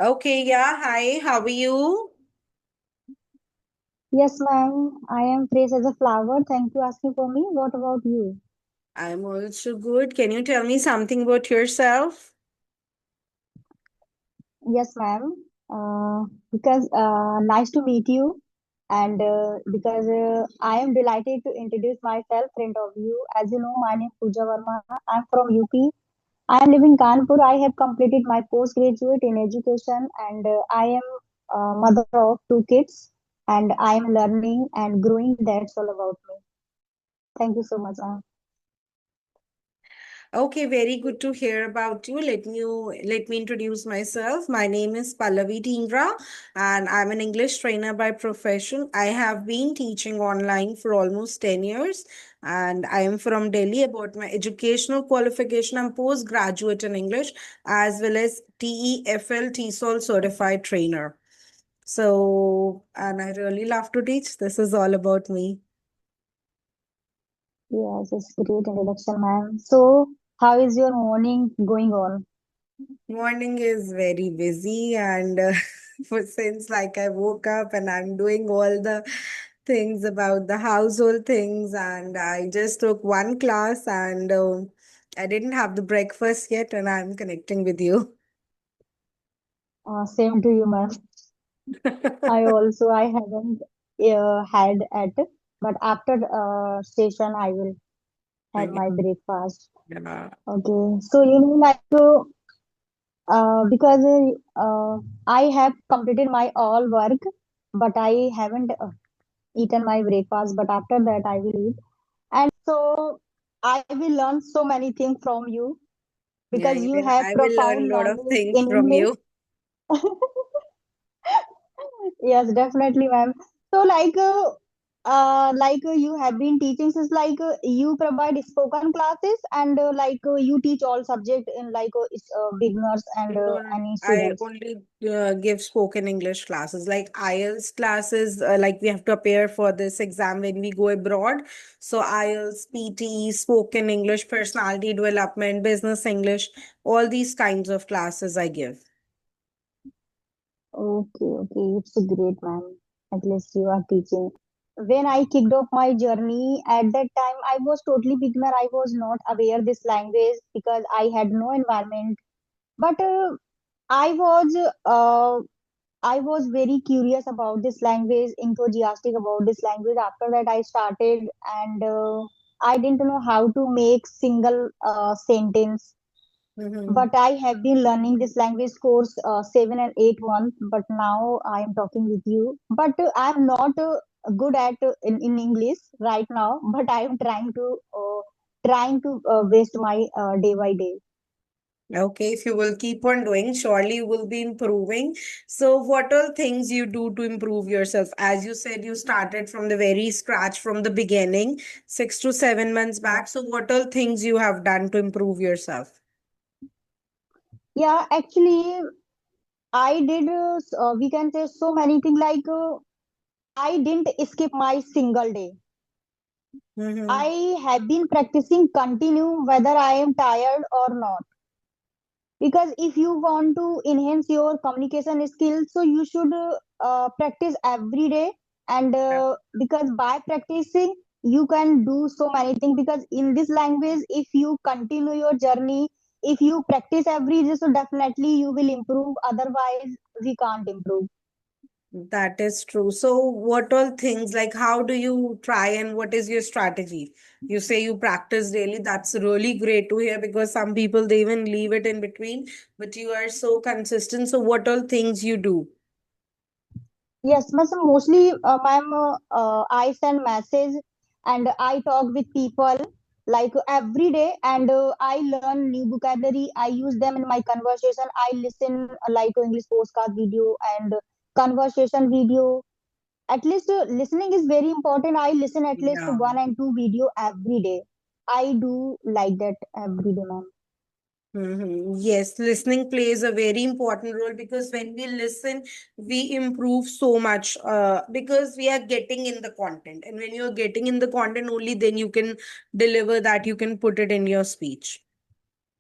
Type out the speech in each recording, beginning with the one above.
Okay, yeah. Hi, how are you? Yes, ma'am. I am fresh as a flower. Thank you asking for me. What about you? I'm also good. Can you tell me something about yourself? Yes, ma'am. Because nice to meet you, and because I am delighted to introduce myself in front of you. As you know, my name is Pooja Verma. I'm from UP. I am living Kanpur. I have completed my postgraduate in education, and I am mother of two kids, and I am learning and growing. That's all about me. Thank you so much, ma'am. Okay, very good to hear about you. Let me introduce myself. My name is Pallavi Dhingra, and I'm an English trainer by profession. I have been teaching online for almost 10 years, and I am from Delhi. About my educational qualification, I'm postgraduate in English as well as TEFL TESOL certified trainer. So, and I really love to teach. This is all about me. Yes, it's great introduction, ma'am. So, how is your morning going on? Morning is very busy, and for since like I woke up and I'm doing all the things about the household things, and I just took one class, and I didn't have the breakfast yet, and I'm connecting with you. Same to you, ma'am. I haven't had at, but after station I will had my breakfast. Yeah. Okay, so because I have completed my all work, but I haven't eaten my breakfast. But after that I will eat, and so I will learn so many things from you Yeah, because you even have I will learn profound a lot of knowledge things in from English. you. Yes, definitely, ma'am. So, you have been teaching since you provide spoken classes and you teach all subject in beginners and No, no, any I students. only give spoken English classes, like IELTS classes. Like we have to appear for this exam when we go abroad. So IELTS, PT, spoken English, personality development, business English, all these kinds of classes I give. Okay, okay, it's a great, ma'am. At least you are teaching. When I kicked off my journey, at that time I was totally beginner. I was not aware this language because I had no environment. But I was uh, I was very curious about this language, enthusiastic about this language. After that, I started, and I didn't know how to make single sentence. Mm-hmm. But I have been learning this language course 7 and 8 months. But now I am talking with you. But I'm not good at in English right now. But I am trying to waste my day by day. Okay, if you will keep on doing, surely you will be improving. So, what are things you do to improve yourself? As you said, you started from the very scratch from the beginning, 6 to 7 months back. So, what are things you have done to improve yourself? Yeah, actually, I did. We can say so many things I didn't skip my single day. Mm-hmm. I have been practicing continue whether I am tired or not. Because if you want to enhance your communication skills, so you should practice every day. And because by practicing, you can do so many things. Because in this language, if you continue your journey, if you practice every day, so definitely you will improve. Otherwise, we can't improve. That is true. So, what all things like how do you try and what is your strategy? You say you practice daily. That's really great to hear because some people they even leave it in between, but you are so consistent. So, what all things you do? Yes, mostly, ma'am, I send message and I talk with people every day, and I learn new vocabulary. I use them in my conversation. I listen English postcard video and conversation video. At least listening is very important. I listen at least Yeah. one and two video every day. I do like that every day, ma'am. Yes, listening plays a very important role because when we listen, we improve so much because we are getting in the content. And when you're getting in the content, only then you can deliver that, you can put it in your speech.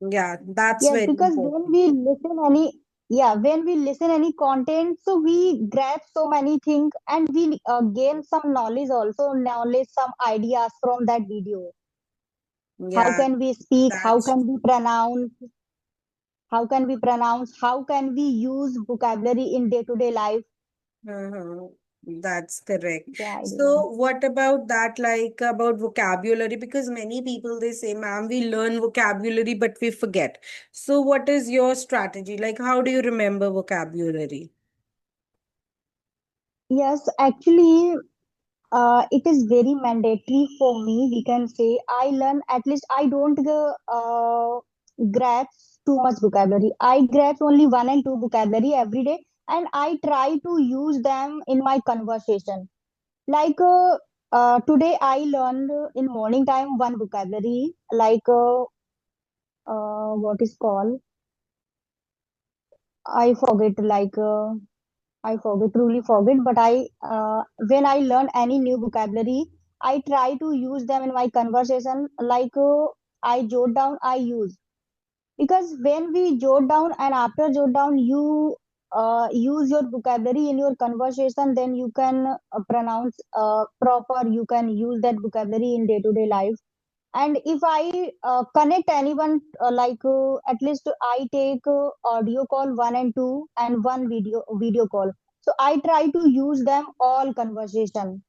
Yeah, that's Yes, very because when important. we listen any. yeah, when we listen any content, so we grab so many things and we gain some knowledge also, knowledge, some ideas from that video. How Yeah, can we speak? that's How can we pronounce? How can we use vocabulary in day-to-day life? uh That's correct. Yeah, I do So, what about that, like about vocabulary? Because many people they say, ma'am, we learn vocabulary, but we forget. So, what is your strategy? Like, how do you remember vocabulary? Yes, actually, it is very mandatory for me. We can say I learn at least I don't grasp too much vocabulary. I grasp only one and two vocabulary every day, and I try to use them in my conversation. Like today, I learned in morning time one vocabulary like what is called. I forget like. I forget, truly forget, but when I learn any new vocabulary, I try to use them in my conversation. Like I jot down, I use because when we jot down and after jot down, you use your vocabulary in your conversation, then you can pronounce proper. You can use that vocabulary in day to day life. And if I connect anyone, at least I take audio call one and two and one video call. So I try to use them all conversation.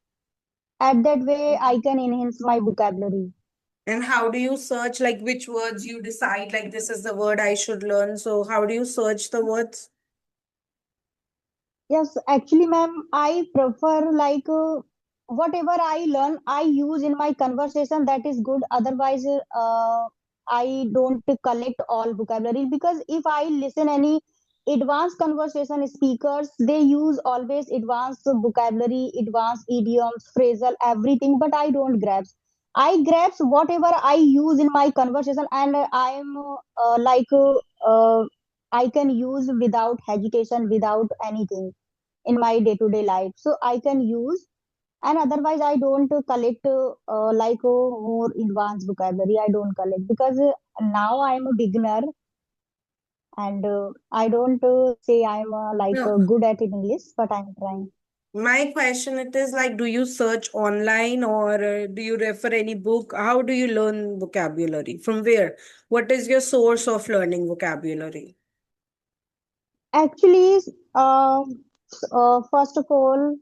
At that way, I can enhance my vocabulary. And how do you search, like, which words you decide, like, this is the word I should learn? So, how do you search the words? Yes, actually, ma'am, I prefer like whatever I learn, I use in my conversation. That is good. Otherwise, I don't collect all vocabulary because if I listen any advanced conversation speakers, they use always advanced vocabulary, advanced idioms, phrasal, everything. But I don't grasp. I grasp whatever I use in my conversation, and I am I can use without hesitation, without anything in my day-to-day life. So I can use, and otherwise I don't collect more advanced vocabulary. I don't collect because now I am a beginner, and I don't say I'm No. good at English, but I'm trying. My question it is like, do you search online or do you refer any book? How do you learn vocabulary? From where? What is your source of learning vocabulary? Actually, uh, first of all,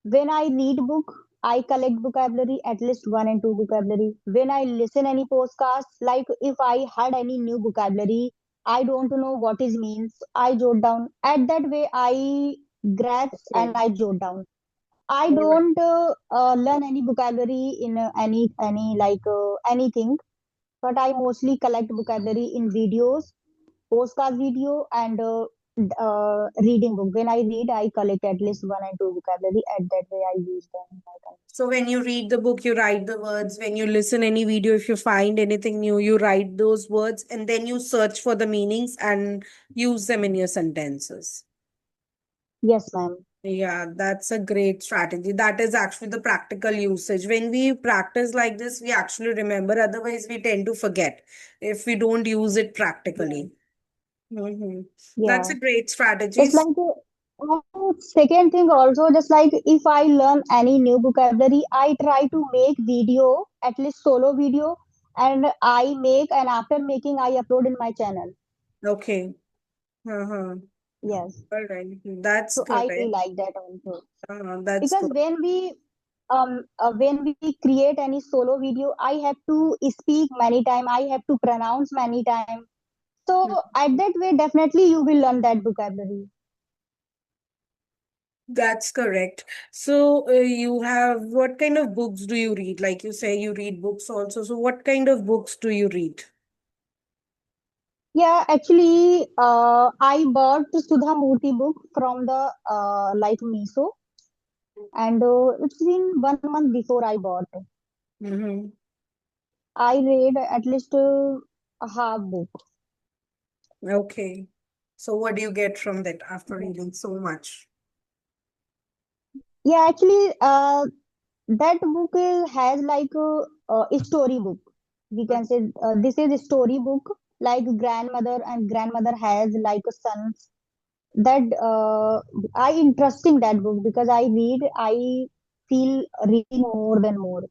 when I read book, I collect vocabulary, at least one and two vocabulary. When I listen any podcast, like if I heard any new vocabulary, I don't know what is means, I jot down. At that way, I grasp Okay. and I jot down. I All right. don't learn any vocabulary in anything, but I mostly collect vocabulary in videos, postcard video, and reading book. When I read, I collect at least one and two vocabulary. At that way, I use them in my So when conversation. you read the book, you write the words. When you listen any video, if you find anything new, you write those words and then you search for the meanings and use them in your sentences. Yes, ma'am. Yeah, that's a great strategy. That is actually the practical usage. When we practice like this, we actually remember. Otherwise, we tend to forget if we don't use it Yeah. practically. Hmm. That's Yeah. a great strategy. Just like second thing also, just like if I learn any new vocabulary, I try to make video, at least solo video, and I make, and after making, I upload in my channel. Okay. Uh-huh. Yes. All right. That's So I correct. like that also. That's Because good. when we create any solo video, I have to speak many time, I have to pronounce many time. So at that way, definitely you will learn that vocabulary. That's correct. So, you have what kind of books do you read? Like you say, you read books also. So, what kind of books do you read? Yeah, actually, I bought Sudha Murthy book from the Miso, and it's been 1 month before I bought. Mm-hmm. I read at least a half book. Okay. So, what do you get from that after Yeah, reading so much? yeah, actually, that book has like a story book. We can say this is a story book. Like grandmother and grandmother has like a son. that I interesting that book because I read, I feel reading more than more.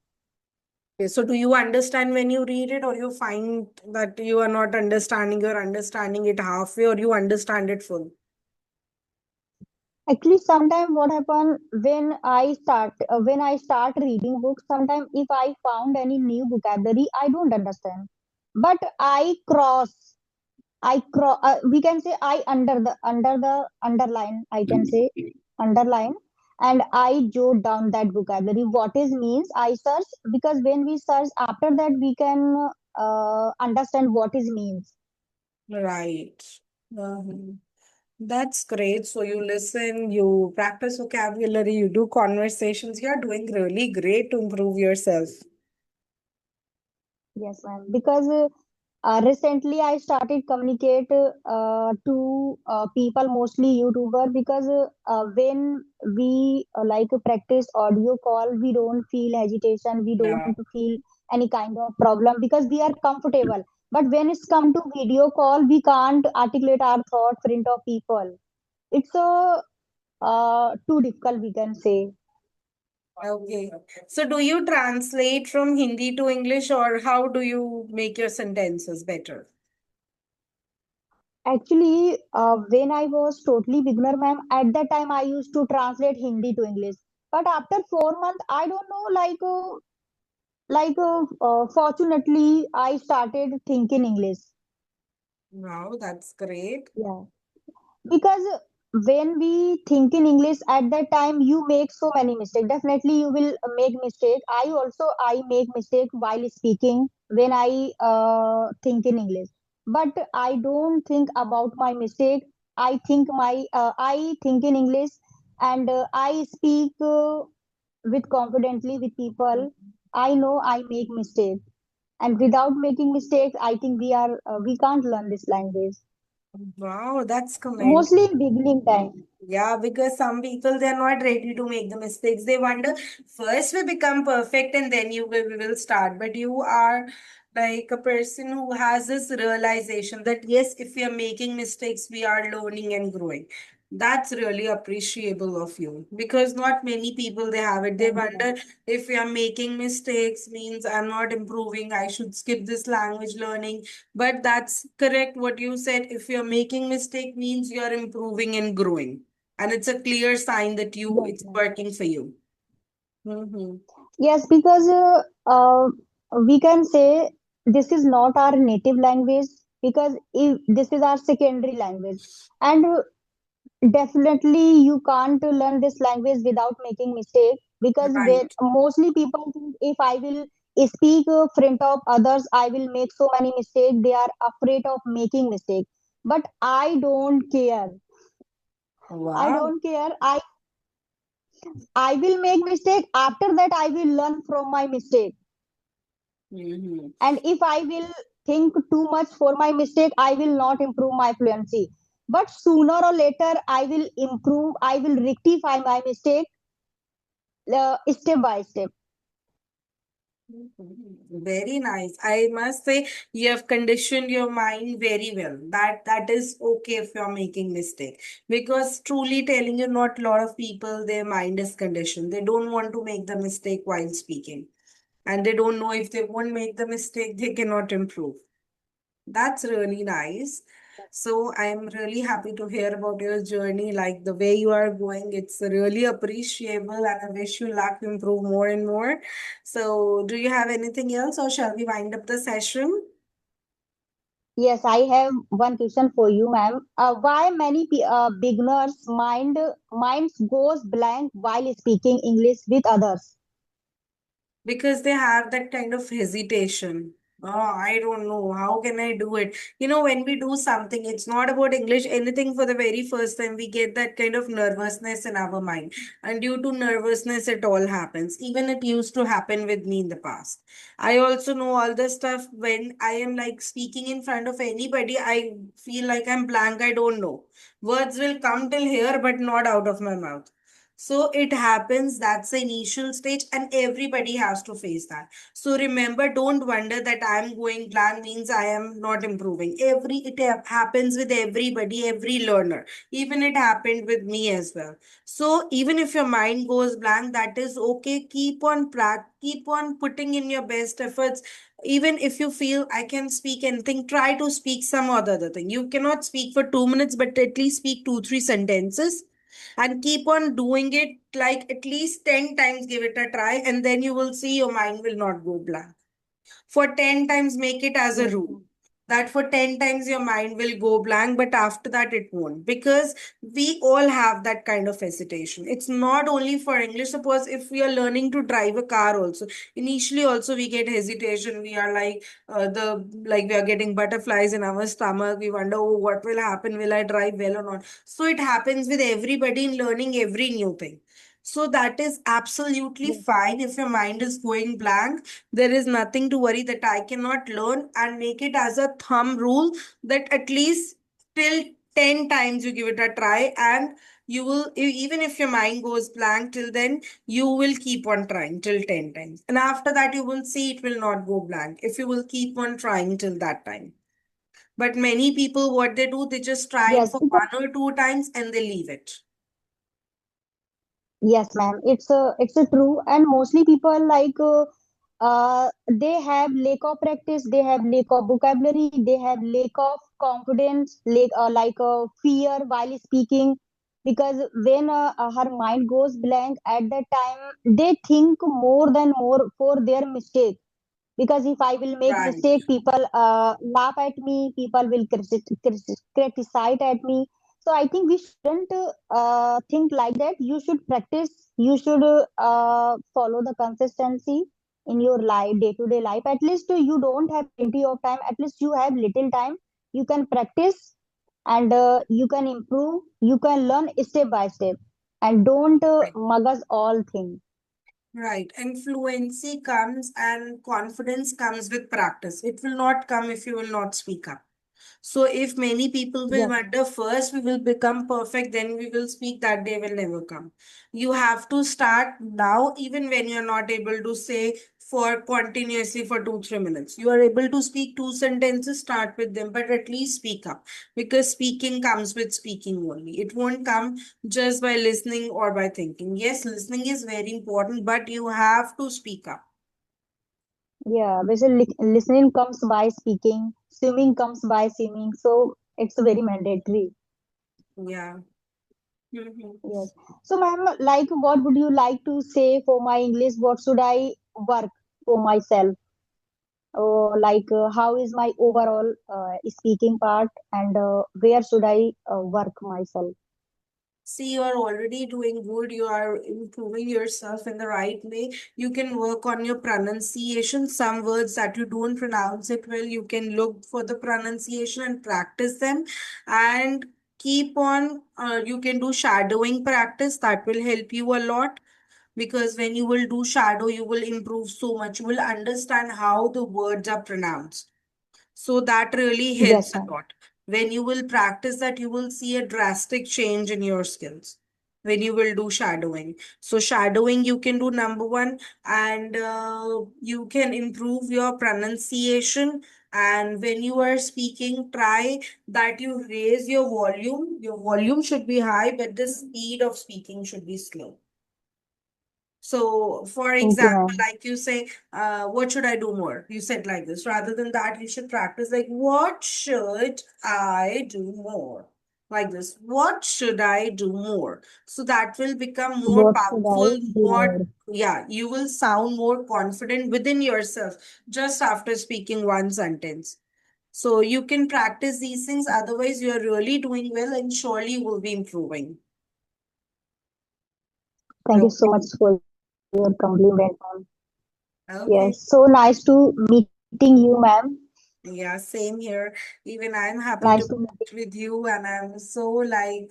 Okay, so do you understand when you read it, or you find that you are not understanding, you're understanding it halfway, or you understand it full? Actually, sometimes what happen when I start reading books, sometimes if I found any new vocabulary, I don't understand. But we can say I under the underline, I can say underline, and I jot down that vocabulary. What is means I search because when we search after that we can understand what is means. Right. Mhm. That's great. So you listen, you practice vocabulary, you do conversations. You're doing really great to improve yourself. Yes, ma'am. Because recently I started communicate to people, mostly YouTuber, because when we like practice audio call, we don't feel hesitation, we Yeah. don't feel any kind of problem because we are comfortable. But when it's come to video call, we can't articulate our thought front of people. It's too difficult, we can say. Okay. So do you translate from Hindi to English, or how do you make your sentences better? Actually, when I was totally beginner, ma'am, at that time I used to translate Hindi to English. But after 4 months, I don't know, fortunately, I started thinking English. Wow, that's great. Yeah. Because when we think in English at that time, you make so many mistakes. Definitely, you will make mistake. I make mistake while speaking when I think in English. But I don't think about my mistake. I think in English, and I speak with confidently with people. I know I make mistake, and without making mistakes, I think we can't learn this language. Wow, that's Mostly commendable. in beginning time. Yeah, because some people they're not ready to make the mistakes. They wonder first we become perfect and then we will start. But you are like a person who has this realization that yes, if we are making mistakes, we are learning and growing. That's really appreciable of you because not many people they have it. They Thank you, wonder ma'am. if we are making mistakes means I'm not improving. I should skip this language learning, but that's correct what you said. If you're making mistake means you're improving and growing. And it's a clear sign that you Yes, it's ma'am. working for you. Mm-hmm. Yes, because we can say this is not our native language because if this is our secondary language, and definitely you can't learn this language without making mistake. Because when Right. mostly people think if I will speak front of others, I will make so many mistakes. They are afraid of making mistake, but I don't care. I Wow. don't care. I will make mistake. After that, I will learn from my mistake. Mm-hmm. And if I will think too much for my mistake, I will not improve my fluency. But sooner or later, I will improve. I will rectify my mistake step by step. Mhm. Very nice. I must say you have conditioned your mind very well. That is okay if you're making mistake. Because truly telling you, not a lot of people, their mind is conditioned. They don't want to make the mistake while speaking. And they don't know if they won't make the mistake, they cannot improve. That's really nice. So I'm really happy to hear about your journey, like the way you are going. It's really appreciable, and I wish you luck to improve more and more. So, do you have anything else, or shall we wind up the session? Yes, I have one question for you, ma'am. Why many beginners minds goes blank while speaking English with others? Because they have that kind of hesitation. Oh, I don't know. How can I do it? You know, when we do something, it's not about English, anything for the very first time, we get that kind of nervousness in our mind. And due to nervousness, it all happens. Even it used to happen with me in the past. I also know all the stuff when I am like speaking in front of anybody, I feel like I'm blank. I don't know. Words will come till here, but not out of my mouth. So it happens, that's the initial stage, and everybody has to face that. So remember, don't wonder that I'm going blank means I am not improving. Happens with everybody, every learner. Even it happened with me as well. So even if your mind goes blank, that is okay. Keep on putting in your best efforts. Even if you feel I can speak anything, try to speak some other thing. You cannot speak for 2 minutes, but at least speak two, three sentences and keep on doing it like at least 10 times. Give it a try, and then you will see your mind will not go blank. For 10 times, make it as a Yes, rule ma'am. that for 10 times your mind will go blank, but after that it won't. Because we all have that kind of hesitation. It's not only for English. Suppose if we are learning to drive a car also, initially also we get hesitation. We are like, we are getting butterflies in our stomach. We wonder, oh, what will happen? Will I drive well or not? So it happens with everybody in learning every new thing. So that is absolutely Yes, fine. If your mind is going blank, there is nothing to worry that I cannot learn, and make it as a thumb rule that at least till 10 times you give it a try, and you will even if your mind goes blank till then, you will keep on trying till 10 times, and after that you will see it will not go blank if you will keep on trying till that time. But many people, what they do, they just try it yes, for because 1 or 2 times and they leave it. yes, ma'am. It's a true, and mostly people like they have lack of practice, they have lack of vocabulary, they have lack of confidence, fear while speaking. Because when her mind goes blank at that time, they think more than more for their mistake. Because if I will make Right, mistake, people laugh at me, people will criticize at me. So I think we shouldn't think like that. You should practice, you should follow the consistency in your life, day to day life. At least you don't have plenty of time, at least you have little time. You can practice, and you can improve, you can learn step by step, and don't right. mug us all things. Right. And fluency comes and confidence comes with practice. It will not come if you will not speak up. So if many people will Yes, wonder, first we will become perfect, then we will speak, that day will never come. You have to start now, even when you're not able to say for continuously for 2, 3 minutes. You are able to speak two sentences, start with them, but at least speak up. Because speaking comes with speaking only. It won't come just by listening or by thinking. Yes, listening is very important, but you have to speak up. yeah, basically listening comes by speaking, swimming comes by swimming. So it's very mandatory. Yeah. Mhm. Yes. So, ma'am, like, what would you like to say for my English? What should I work for myself? Or like, how is my overall speaking part, and where should I work myself? See, you are already doing good. You are improving yourself in the right way. You can work on your pronunciation. Some words that you don't pronounce it well, you can look for the pronunciation and practice them. And keep on, you can do shadowing practice. That will help you a lot. Because when you will do shadow, you will improve so much. You will understand how the words are pronounced. So that really Yes, helps a ma'am. lot. When you will practice that, you will see a drastic change in your skills when you will do shadowing. So, shadowing you can do number one, and you can improve your pronunciation. And when you are speaking, try that you raise your volume. Your volume should be high, but the speed of speaking should be slow. So, for Okay, example, ma'am. like you say, what should I do more? You said like this. Rather than that, you should practice like, what should I do more? Like this. What should I do more? So that will become more What should powerful, I do more, more? yeah, you will sound more confident within yourself just after speaking one sentence. So you can practice these things. Otherwise, you are really doing well and surely you will be improving. Thank you so Okay. much for your compliment, ma'am. Yes, Okay. so nice to meeting you, ma'am. Yeah, same here. Even I'm happy Nice to to meeting. connect with you, and I'm so like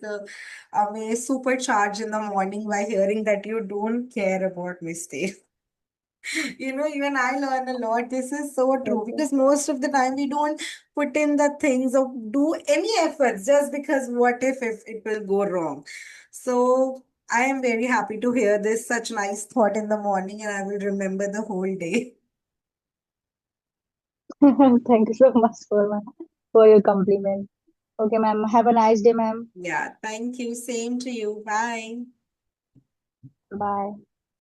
supercharged in the morning by hearing that you don't care about mistakes. Even I learn a lot. This is so true Okay. because most of the time we don't put in the things or do any efforts just because what if it will go wrong. So I am very happy to hear this such nice thought in the morning, and I will remember the whole day. Thank you so much for your compliment. Okay, ma'am. Have a nice day, ma'am. Yeah, thank you. Same to you. Bye. Bye.